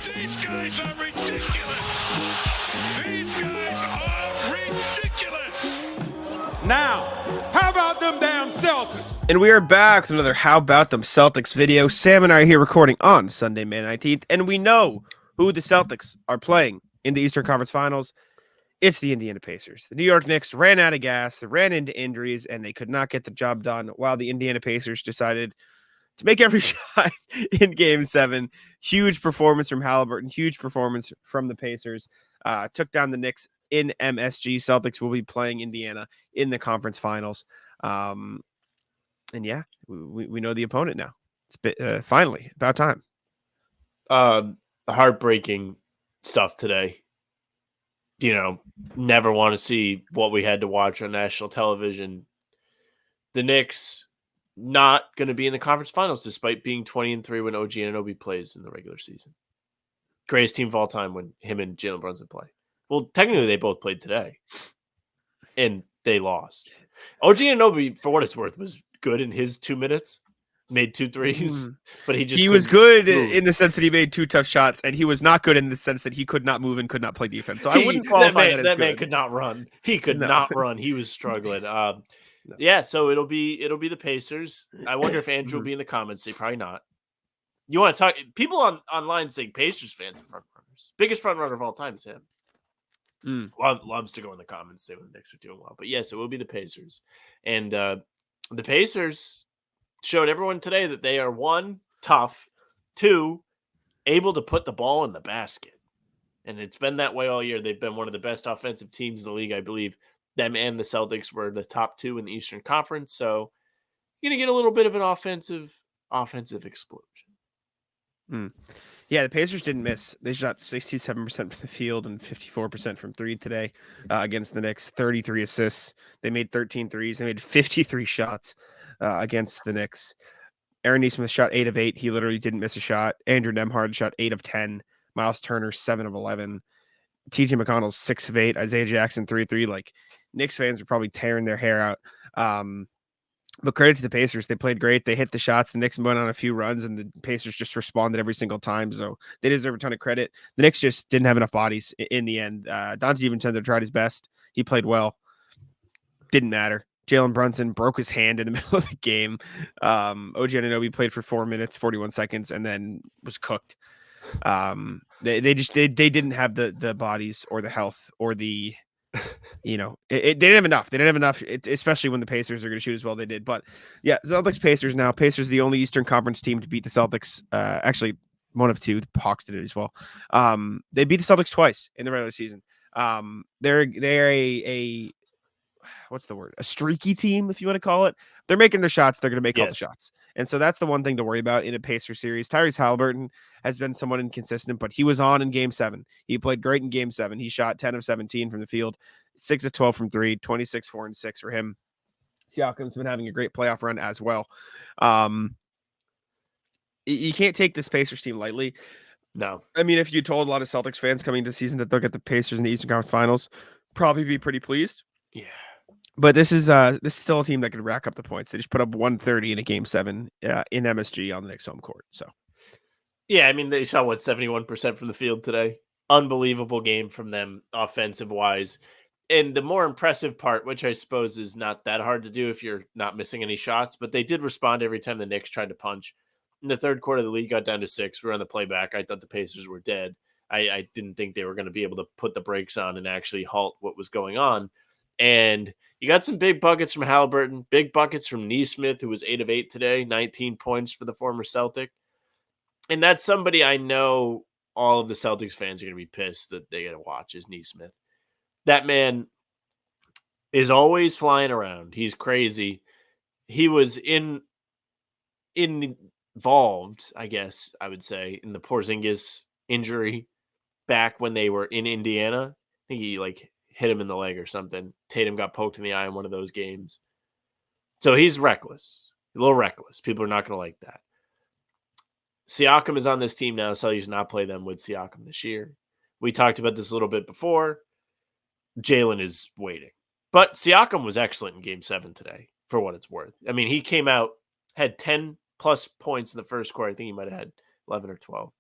These guys are ridiculous. These guys are ridiculous. Now, how about them damn Celtics? And we are back with another How About Them Celtics video. Sam and I are here recording on Sunday, May 19th, and we know who the Celtics are playing in the Eastern Conference Finals. It's the Indiana Pacers. The New York Knicks ran out of gas, they ran into injuries, and they could not get the job done, while the Indiana Pacers decided to make every shot in Game 7. Huge performance from Halliburton, huge performance from the Pacers. Took down the Knicks in MSG. Celtics will be playing Indiana in the conference finals. And yeah, we know the opponent now. It's finally about time. Heartbreaking stuff today. You know, never want to see what we had to watch on national television. The Knicks not going to be in the conference finals despite being 20-3 when OG Anunoby plays in the regular season. Greatest team of all time when him and Jalen Brunson play. Well, technically they both played today, and they lost. OG Anunoby, for what it's worth, was good in his 2 minutes. Made 2 threes, but he was good in the sense that he made 2 tough shots, and he was not good in the sense that he could not move and could not play defense. So I wouldn't qualify that as that good. man could not run. He could not run. He was struggling. Yeah, so it'll be the Pacers. I wonder if Andrew will be in the comments. Say probably not. You want to talk? People online saying Pacers fans are front runners. Biggest front runner of all time is him. Loves to go in the comments say when the Knicks are doing well. But yes, it will be the Pacers, and the Pacers showed everyone today that they are 1, tough, 2, able to put the ball in the basket. And it's been that way all year. They've been one of the best offensive teams in the league, I believe. Them and the Celtics were the top 2 in the Eastern Conference. So you're going to get a little bit of an offensive explosion. Yeah, the Pacers didn't miss. They shot 67% from the field and 54% from 3 today against the Knicks. 33 assists. They made 13 threes. They made 53 shots against the Knicks. Aaron Nesmith shot 8 of 8. He literally didn't miss a shot. Andrew Nembhard shot 8 of 10. Miles Turner 7 of 11. TJ McConnell's 6 of 8. Isaiah Jackson 3-3. Like, Knicks fans are probably tearing their hair out. But credit to the Pacers. They played great. They hit the shots. The Knicks went on a few runs, and the Pacers just responded every single time. So they deserve a ton of credit. The Knicks just didn't have enough bodies in the end. Dante DiVincenzo tried his best. He played well. Didn't matter. Jalen Brunson broke his hand in the middle of the game. OG Anunoby played for 4 minutes, 41 seconds, and then was cooked. They didn't have the bodies or the health or the, they didn't have enough. They didn't have enough, especially when the Pacers are going to shoot as well they did. But yeah, Celtics Pacers now. Pacers are the only Eastern Conference team to beat the Celtics. Actually, one of 2. The Hawks did it as well. They beat the Celtics twice in the regular season. They're a what's the word? A streaky team, if you want to call it. They're making their shots. They're going to make all the shots. And so that's the one thing to worry about in a Pacer series. Tyrese Halliburton has been somewhat inconsistent, but he was on in Game 7. He played great in Game 7. He shot 10 of 17 from the field, 6 of 12 from 3, 26, 4, and 6 for him. Siakam's been having a great playoff run as well. You can't take this Pacers team lightly. No. I mean, if you told a lot of Celtics fans coming into the season that they'll get the Pacers in the Eastern Conference Finals, probably be pretty pleased. Yeah. But this is still a team that could rack up the points. They just put up 130 in a Game 7 in MSG on the Knicks home court. So, yeah, I mean, they shot 71% from the field today. Unbelievable game from them offensive wise. And the more impressive part, which I suppose is not that hard to do if you're not missing any shots, but they did respond every time the Knicks tried to punch. In the third quarter, the lead got down to 6. We were on the playback. I thought the Pacers were dead. I didn't think they were going to be able to put the brakes on and actually halt what was going on. And you got some big buckets from Halliburton, big buckets from Nesmith, who was 8 of 8 today, 19 points for the former Celtic. And that's somebody I know all of the Celtics fans are going to be pissed that they got to watch is Nesmith. That man is always flying around. He's crazy. He was involved, I guess I would say, in the Porzingis injury back when they were in Indiana. I think he hit him in the leg or something. Tatum got poked in the eye in one of those games. So he's reckless, a little reckless. People are not going to like that. Siakam is on this team now, so he's not play them with Siakam this year. We talked about this a little bit before. Jalen is waiting. But Siakam was excellent in Game 7 today, for what it's worth. I mean, he came out, had 10-plus points in the first quarter. I think he might have had 11 or 12.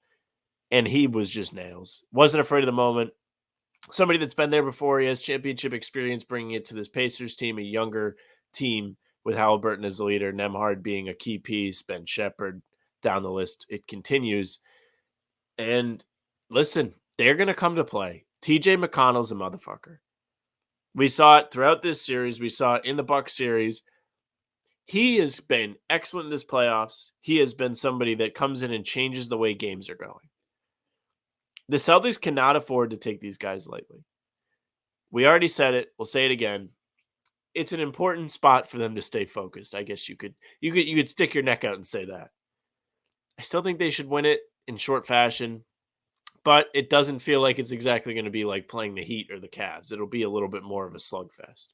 and he was just nails. Wasn't afraid of the moment. Somebody that's been there before. He has championship experience bringing it to this Pacers team, a younger team with Halliburton as the leader, Nemhard being a key piece, Ben Shepherd, down the list. It continues. And listen, they're going to come to play. TJ McConnell's a motherfucker. We saw it throughout this series. We saw it in the Bucks series. He has been excellent in this playoffs. He has been somebody that comes in and changes the way games are going. The Celtics cannot afford to take these guys lightly. We already said it. We'll say it again. It's an important spot for them to stay focused. I guess you could stick your neck out and say that. I still think they should win it in short fashion, but it doesn't feel like it's exactly going to be like playing the Heat or the Cavs. It'll be a little bit more of a slugfest.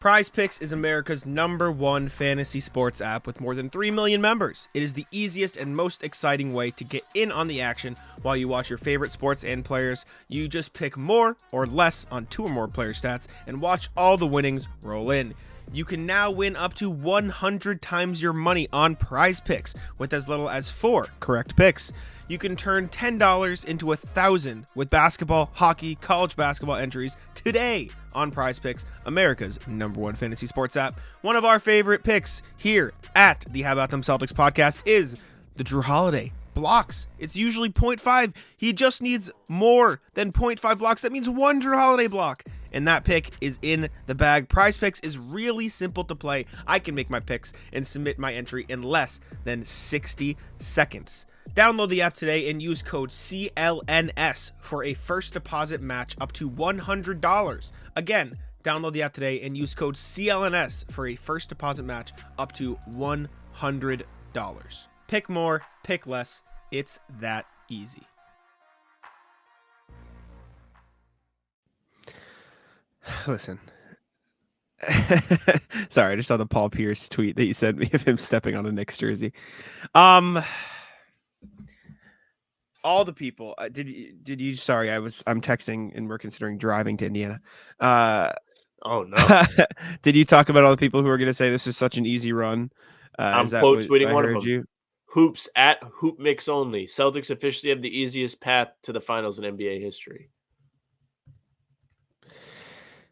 PrizePicks is America's #1 fantasy sports app with more than 3 million members. It is the easiest and most exciting way to get in on the action while you watch your favorite sports and players. You just pick more or less on 2 or more player stats and watch all the winnings roll in. You can now win up to 100 times your money on PrizePicks with as little as 4 correct picks. You can turn $10 into $1,000 with basketball, hockey, college basketball entries today on PrizePicks, America's #1 fantasy sports app. One of our favorite picks here at the How About Them Celtics podcast is the Drew Holiday blocks. It's usually 0.5. He just needs more than 0.5 blocks. That means 1 Drew Holiday block. And that pick is in the bag. PrizePicks is really simple to play. I can make my picks and submit my entry in less than 60 seconds. Download the app today and use code CLNS for a first deposit match up to $100. Again, download the app today and use code CLNS for a first deposit match up to $100. Pick more, pick less. It's that easy. Listen. Sorry, I just saw the Paul Pierce tweet that you sent me of him stepping on a Knicks jersey. All the people did you sorry, I'm texting and we're considering driving to Indiana. Oh no. Did you talk about all the people who are going to say this is such an easy run? I'm quote tweeting one of them. You? Hoops at Hoop Mix only. Celtics officially have the easiest path to the finals in NBA history.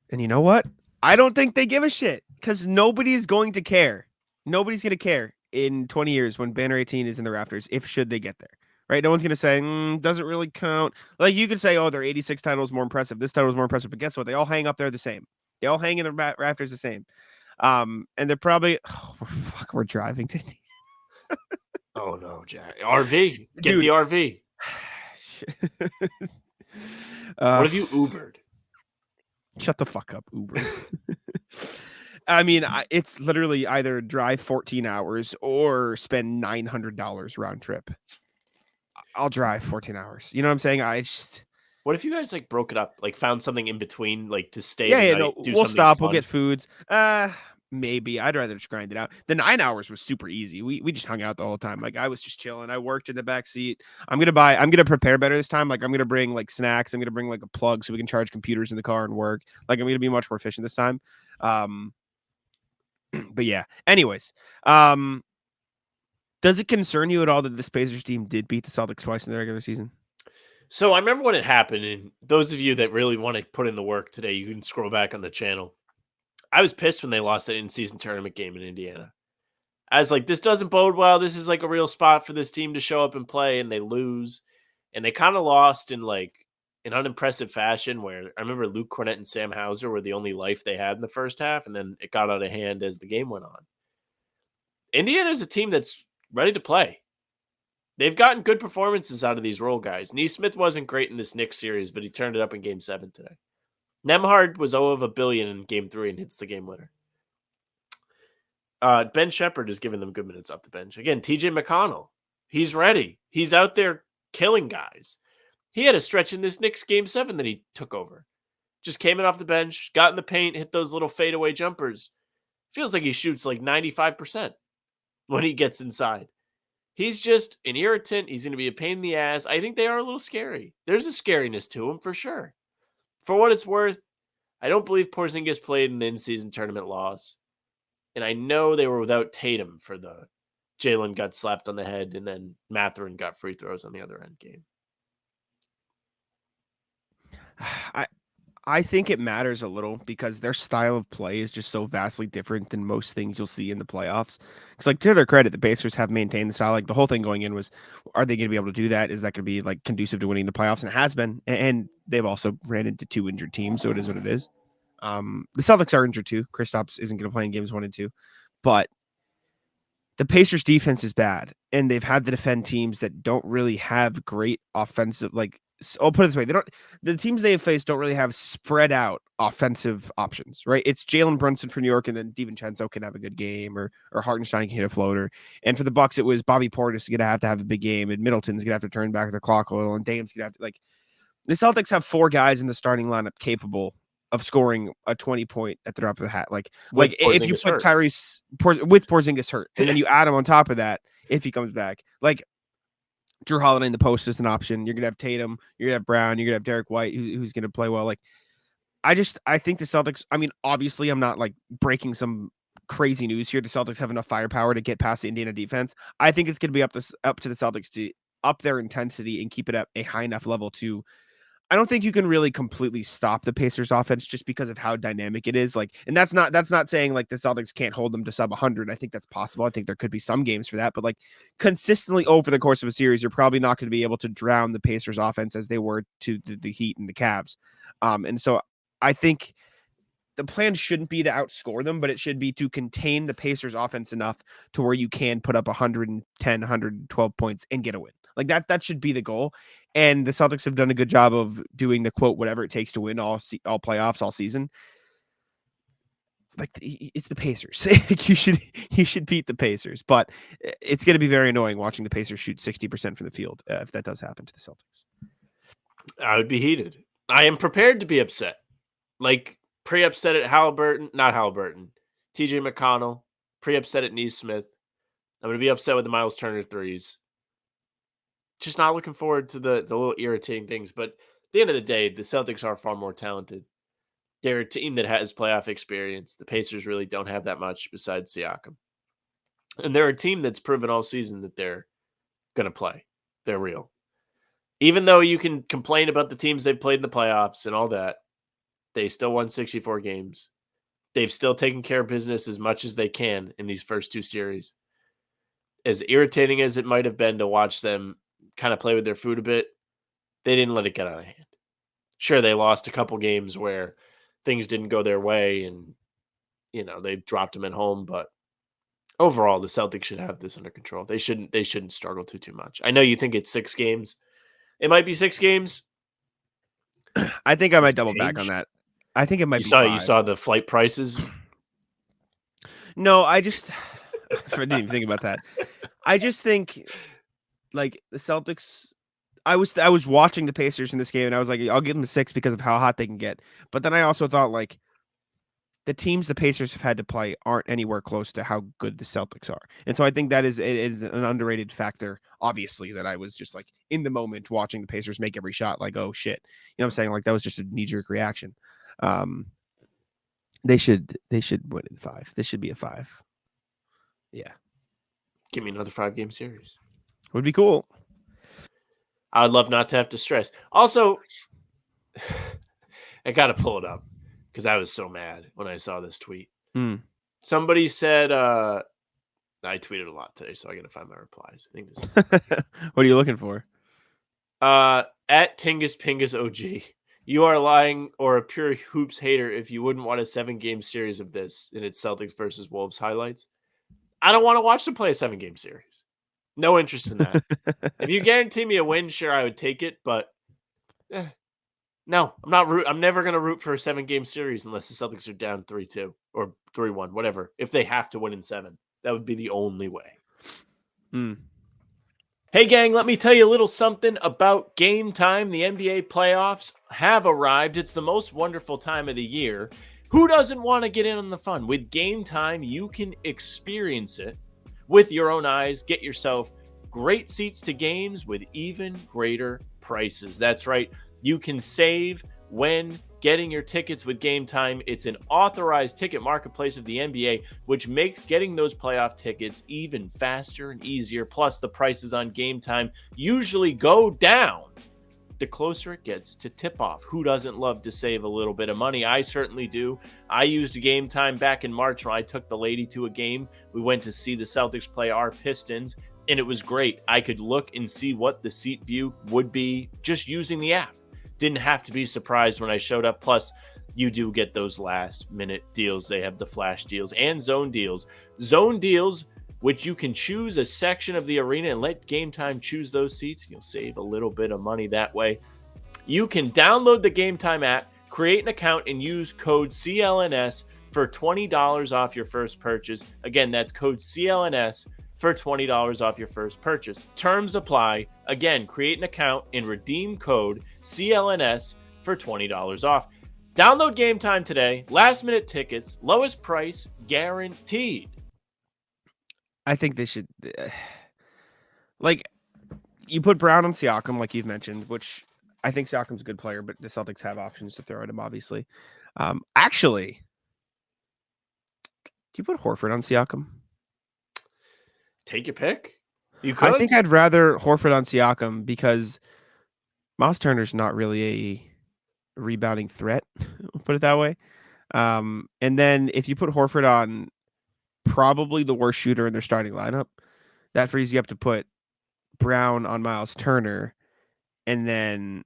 And you know what? I don't think they give a shit because nobody's going to care. Nobody's going to care in 20 years when Banner 18 is in the rafters, should they get there. Right? No one's going to say, doesn't really count. Like you could say, oh, their 86 title is more impressive. This title is more impressive. But guess what? They all hang up there the same. They all hang in the rafters the same. And they're probably, we're driving to Indiana. Oh no, Jack. RV. Get Dude. the RV. What have you Ubered? Shut the fuck up, Uber. I mean, it's literally either drive 14 hours or spend $900 round trip. I'll drive 14 hours. You know what I'm saying? What if you guys like broke it up, like found something in between, like to stay? We'll stop. Fun? We'll get foods. Maybe I'd rather just grind it out. The 9 hours was super easy. We just hung out the whole time. Like I was just chilling. I worked in the back seat. I'm gonna prepare better this time. Like I'm gonna bring like snacks. I'm gonna bring like a plug so we can charge computers in the car and work. Like I'm gonna be much more efficient this time. But yeah. Anyways, does it concern you at all that the Pacers team did beat the Celtics twice in the regular season? So I remember when it happened, and those of you that really want to put in the work today, you can scroll back on the channel. I was pissed when they lost that in-season tournament game in Indiana. I was like, this doesn't bode well. This is like a real spot for this team to show up and play, and they lose. And they kind of lost in like an unimpressive fashion where I remember Luke Cornett and Sam Hauser were the only life they had in the first half, and then it got out of hand as the game went on. Indiana is a team that's ready to play. They've gotten good performances out of these role guys. Nesmith wasn't great in this Knicks series, but he turned it up in Game 7 today. Nemhard was 0 of a billion in Game 3 and hits the game winner. Ben Shepherd has given them good minutes off the bench. Again, TJ McConnell, he's ready. He's out there killing guys. He had a stretch in this Knicks Game 7 that he took over. Just came in off the bench, got in the paint, hit those little fadeaway jumpers. Feels like he shoots like 95% when he gets inside. He's just an irritant. He's going to be a pain in the ass. I think they are a little scary. There's a scariness to him for sure. For what it's worth, I don't believe Porzingis played in the in-season tournament loss. And I know they were without Tatum for the Jalen got slapped on the head and then Mathurin got free throws on the other end game. I think it matters a little because their style of play is just so vastly different than most things you'll see in the playoffs. Because, like, to their credit, the Pacers have maintained the style. Like, the whole thing going in was, are they going to be able to do that? Is that going to be like conducive to winning the playoffs? And it has been. And they've also ran into 2 injured teams, so it is what it is. The Celtics are injured too. Kristaps isn't going to play in games 1 and 2, but the Pacers defense is bad, and they've had to defend teams that don't really have great offensive, like, I'll put it this way. The teams they have faced don't really have spread out offensive options, right? It's Jalen Brunson for New York, and then DiVincenzo can have a good game, or Hartenstein can hit a floater. And for the Bucks, it was Bobby Portis going to have a big game, and Middleton's going to have to turn back the clock a little, and Dame's going to have to, like, the Celtics have 4 guys in the starting lineup capable of scoring a 20-point at the drop of a hat. Like if you put Tyrese with Porzingis hurt, and then you add him on top of that, if he comes back, like Drew Holiday in the post is an option. You're gonna have Tatum, you're gonna have Brown, you're gonna have Derek White, who's gonna play well. Like, I think the Celtics. I mean, obviously, I'm not like breaking some crazy news here. The Celtics have enough firepower to get past the Indiana defense. I think it's gonna be up to the Celtics to up their intensity and keep it at a high enough level to. I don't think you can really completely stop the Pacers offense just because of how dynamic it is. Like, and that's not saying like the Celtics can't hold them to sub 100. I think that's possible. I think there could be some games for that, but like consistently over the course of a series, you're probably not going to be able to drown the Pacers offense as they were to the Heat and the Cavs. And so I think the plan shouldn't be to outscore them, but it should be to contain the Pacers offense enough to where you can put up 110, 112 points and get a win. Like that should be the goal. And the Celtics have done a good job of doing the quote, whatever it takes to win all playoffs, all season. Like it's the Pacers. you should beat the Pacers, but it's going to be very annoying watching the Pacers shoot 60% from the field if that does happen to the Celtics. I would be heated. I am prepared to be upset. Like pre-upset at not Halliburton, TJ McConnell, pre-upset at Neesmith. I'm going to be upset with the Miles Turner threes. Just not looking forward to the little irritating things. But at the end of the day, the Celtics are far more talented. They're a team that has playoff experience. The Pacers really don't have that much besides Siakam. And they're a team that's proven all season that they're going to play. They're real. Even though you can complain about the teams they've played in the playoffs and all that, they still won 64 games. They've still taken care of business as much as they can in these first 2 series. As irritating as it might have been to watch them kind of play with their food a bit, they didn't let it get out of hand. Sure, they lost a couple games where things didn't go their way and, they dropped them at home, but overall, the Celtics should have this under control. They shouldn't struggle too much. I know you think it's 6 games. It might be 6 games. I think I might double back on that. I think it might be 5. You saw the flight prices? No, I didn't even think about that. I just think like the Celtics, I was watching the Pacers in this game and I was like, I'll give them a 6 because of how hot they can get. But then I also thought like the teams the Pacers have had to play aren't anywhere close to how good the Celtics are. And so I think that is an underrated factor, obviously, that I was just like in the moment watching the Pacers make every shot like, oh shit. You know what I'm saying? Like that was just a knee-jerk reaction. They should win in 5. This should be a 5. Yeah. Give me another 5-game series. Would be cool. I would love not to have to stress. Also, I got to pull it up because I was so mad when I saw this tweet. Somebody said, I tweeted a lot today, so I got to find my replies. I think this is What are you looking for? At Tingus Pingus OG. You are lying or a pure hoops hater if you wouldn't want a 7-game series of this in its Celtics versus Wolves highlights. I don't want to watch them play a 7-game series. No interest in that. If you guarantee me a win, sure, I would take it, but no, I'm never going to root for a 7-game series unless the Celtics are down 3-2 or 3-1, whatever. If they have to win in 7, that would be the only way. Hey, gang, let me tell you a little something about Game Time. The NBA playoffs have arrived. It's the most wonderful time of the year. Who doesn't want to get in on the fun? With Game Time, you can experience it with your own eyes. Get yourself great seats to games with even greater prices. That's right. You can save when getting your tickets with Game Time. It's an authorized ticket marketplace of the NBA, which makes getting those playoff tickets even faster and easier. Plus, the prices on Game Time usually go down the closer it gets to tip-off. Who doesn't love to save a little bit of money? I certainly do. I used GameTime back in March when I took the lady to a game. We went to see the Celtics play our Pistons, and it was great. I could look and see what the seat view would be just using the app. Didn't have to be surprised when I showed up. Plus, you do get those last-minute deals. They have the flash deals and zone deals. Zone deals, which you can choose a section of the arena and let GameTime choose those seats. You'll save a little bit of money that way. You can download the GameTime app, create an account, and use code CLNS for $20 off your first purchase. Again, that's code CLNS for $20 off your first purchase. Terms apply. Again, create an account and redeem code CLNS for $20 off. Download GameTime today. Last-minute tickets, lowest price guaranteed. I think they should, you put Brown on Siakam, like you've mentioned, which I think Siakam's a good player, but the Celtics have options to throw at him, obviously. Actually, do you put Horford on Siakam? Take your pick. You could. I think I'd rather Horford on Siakam because Miles Turner's not really a rebounding threat, put it that way. And then if you put Horford on probably the worst shooter in their starting lineup, that frees you up to put Brown on Miles Turner, and then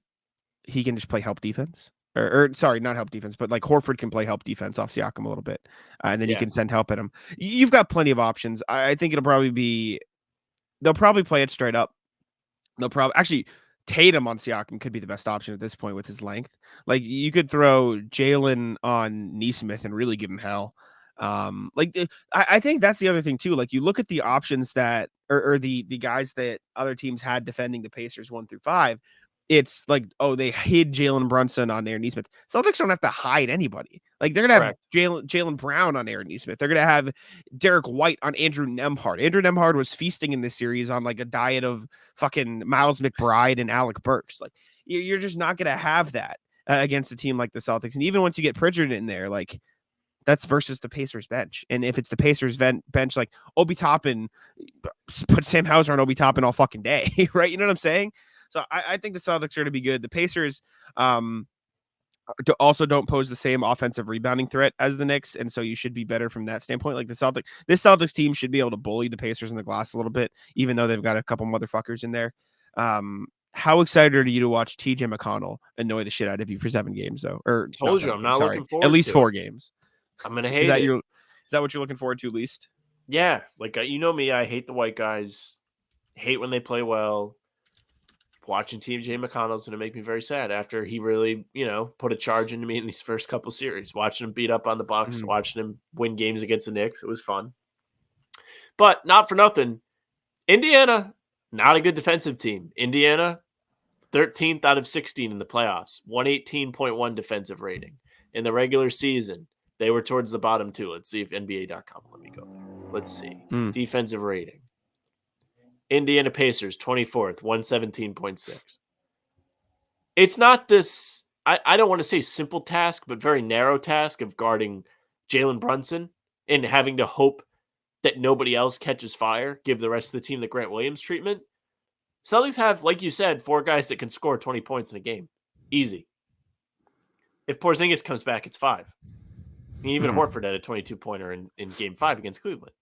he can just play help defense. Or sorry, not help defense, but like Horford can play help defense off Siakam a little bit, and then you can send help at him. You've got plenty of options. I think they'll probably play it straight up. Actually, Tatum on Siakam could be the best option at this point with his length. Like you could throw Jalen on Nesmith and really give him hell. I think that's the other thing too. Like you look at the options that, or the guys that other teams had defending the Pacers 1 through 5. It's like, oh, they hid Jalen Brunson on Aaron Nesmith. Celtics don't have to hide anybody. Like they're gonna have Jalen Brown on Aaron Nesmith. They're gonna have Derek White on Andrew Nembhard. Andrew Nembhard was feasting in this series on like a diet of fucking Miles McBride and Alec Burks. Like you're just not gonna have that against a team like the Celtics. And even once you get Pritchard in there, like that's versus the Pacers bench. And if it's the Pacers bench, like Obi Toppin, put Sam Hauser on Obi Toppin all fucking day, right? You know what I'm saying? So I think the Celtics are going to be good. The Pacers also don't pose the same offensive rebounding threat as the Knicks, and so you should be better from that standpoint. Like this Celtics team should be able to bully the Pacers in the glass a little bit, even though they've got a couple motherfuckers in there. How excited are you to watch TJ McConnell annoy the shit out of you for 7 games, though? Or told you, I'm not looking forward. At least to 4 it. Games. I'm gonna hate it. Is that what you're looking forward to least? Yeah, like you know me, I hate the white guys. Hate when they play well. Watching TJ McConnell's going to make me very sad after he really, put a charge into me in these first couple series. Watching him beat up on the Bucks, watching him win games against the Knicks, it was fun. But not for nothing, Indiana, not a good defensive team. Indiana, 13th out of 16 in the playoffs, 118.1 defensive rating. In the regular season, they were towards the bottom too. Let's see if NBA.com let me go there. Let's see. Defensive rating. Indiana Pacers, 24th, 117.6. It's not this, I don't want to say simple task, but very narrow task of guarding Jalen Brunson and having to hope that nobody else catches fire, give the rest of the team the Grant Williams treatment. Celtics have, like you said, 4 guys that can score 20 points in a game. Easy. If Porzingis comes back, it's 5. Even Horford had a 22-pointer in Game 5 against Cleveland.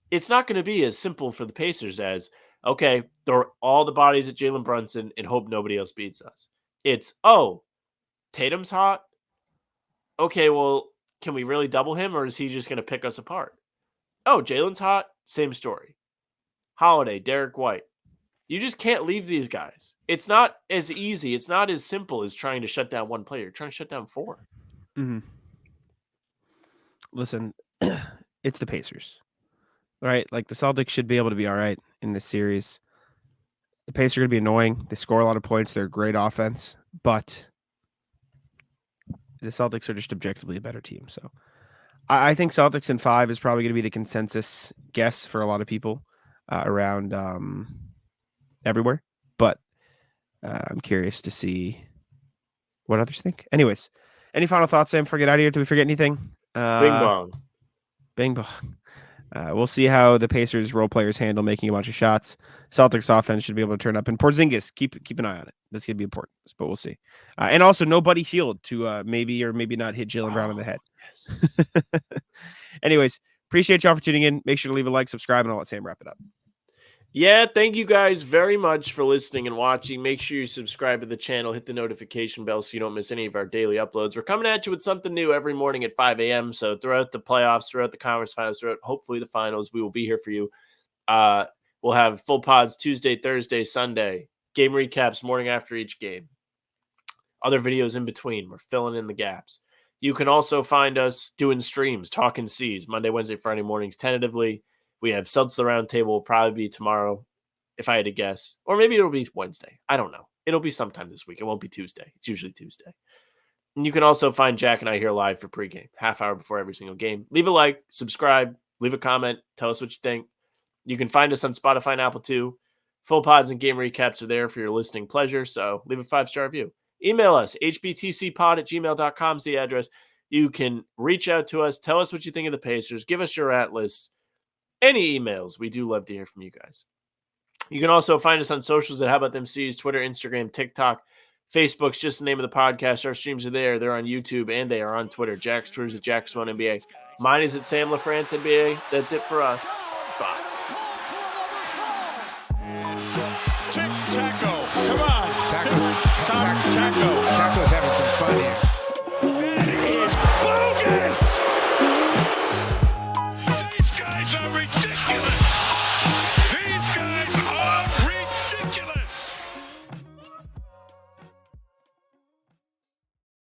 It's not going to be as simple for the Pacers as, okay, throw all the bodies at Jalen Brunson and hope nobody else beats us. It's, Tatum's hot. Okay, well, can we really double him, or is he just going to pick us apart? Oh, Jalen's hot. Same story. Holiday, Derek White. You just can't leave these guys. It's not as easy. It's not as simple as trying to shut down one player. You're trying to shut down 4. Mm-hmm. Listen, it's the Pacers. Right, like the Celtics should be able to be all right in this series. The Pacers are going to be annoying. They score a lot of points. They're a great offense, but the Celtics are just objectively a better team. So I think Celtics in 5 is probably going to be the consensus guess for a lot of people around everywhere. But I'm curious to see what others think. Anyways, any final thoughts, Sam, before we get out of here? Did we forget anything? Bing bong. Bing bong. We'll see how the Pacers role players handle making a bunch of shots. Celtics offense should be able to turn up, and Porzingis, keep an eye on it. That's gonna be important, but we'll see. And also, no Buddy Hield to maybe or maybe not hit Jaylen Brown in the head. Yes. Anyways, appreciate y'all for tuning in. Make sure to leave a like, subscribe, and I'll let Sam wrap it up. Yeah, thank you guys very much for listening and watching. Make sure you subscribe to the channel, hit the notification bell so you don't miss any of our daily uploads. We're coming at you with something new every morning at 5 a.m. So throughout the playoffs, throughout the conference finals, throughout hopefully the finals, we will be here for you. We'll have full pods Tuesday, Thursday, Sunday, game recaps morning after each game. Other videos in between. We're filling in the gaps. You can also find us doing streams, talking C's, Monday, Wednesday, Friday mornings tentatively. We have Celtics the Roundtable will probably be tomorrow, if I had to guess. Or maybe it'll be Wednesday. I don't know. It'll be sometime this week. It won't be Tuesday. It's usually Tuesday. And you can also find Jack and I here live for pregame, half hour before every single game. Leave a like, subscribe, leave a comment, tell us what you think. You can find us on Spotify and Apple too. Full pods and game recaps are there for your listening pleasure, so leave a 5-star review. Email us, hbtcpod@gmail.com is the address. You can reach out to us, tell us what you think of the Pacers, give us your atlas. Any emails, we do love to hear from you guys. You can also find us on socials at How About Them C's, Twitter, Instagram, TikTok, Facebook's just the name of the podcast. Our streams are there. They're on YouTube and they are on Twitter. Jack's Twitter's at Jack's1NBA. Mine is at Sam LaFrance NBA. That's it for us. Bye.